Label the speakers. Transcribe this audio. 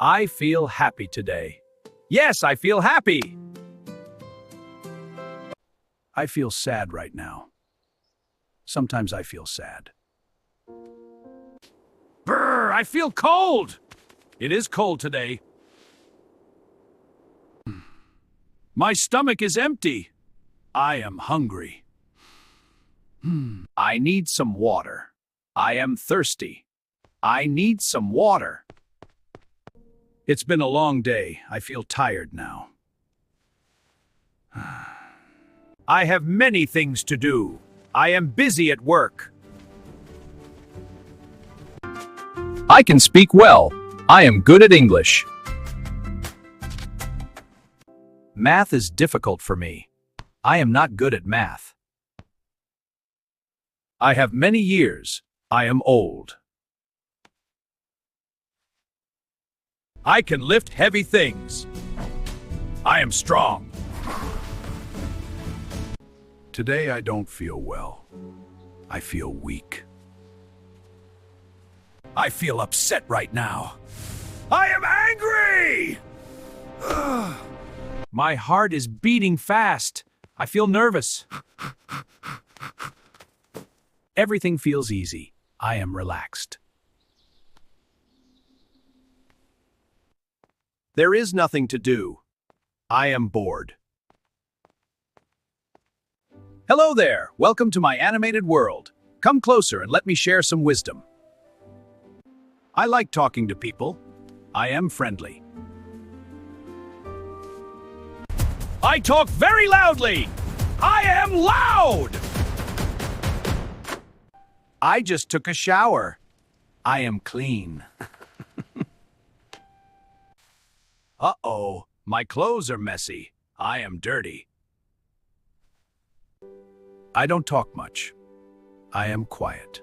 Speaker 1: I feel happy today. Yes, I feel happy. I feel sad right now. Sometimes I feel sad. Brr, I feel cold. It is cold today. My stomach is empty. I am hungry. I need some water. I am thirsty. I need some water. It's been a long day. I feel tired now. I have many things to do. I am busy at work. I can speak well. I am good at English. Math is difficult for me. I am not good at math. I have many years. I am old. I can lift heavy things. I am strong. Today I don't feel well. I feel weak. I feel upset right now. I am angry! My heart is beating fast. I feel nervous. Everything feels easy. I am relaxed. There is nothing to do. I am bored. Hello there. Welcome to my animated world. Come closer and let me share some wisdom. I like talking to people. I am friendly. I talk very loudly. I am loud. I just took a shower. I am clean. Uh-oh, my clothes are messy. I am dirty. I don't talk much. I am quiet.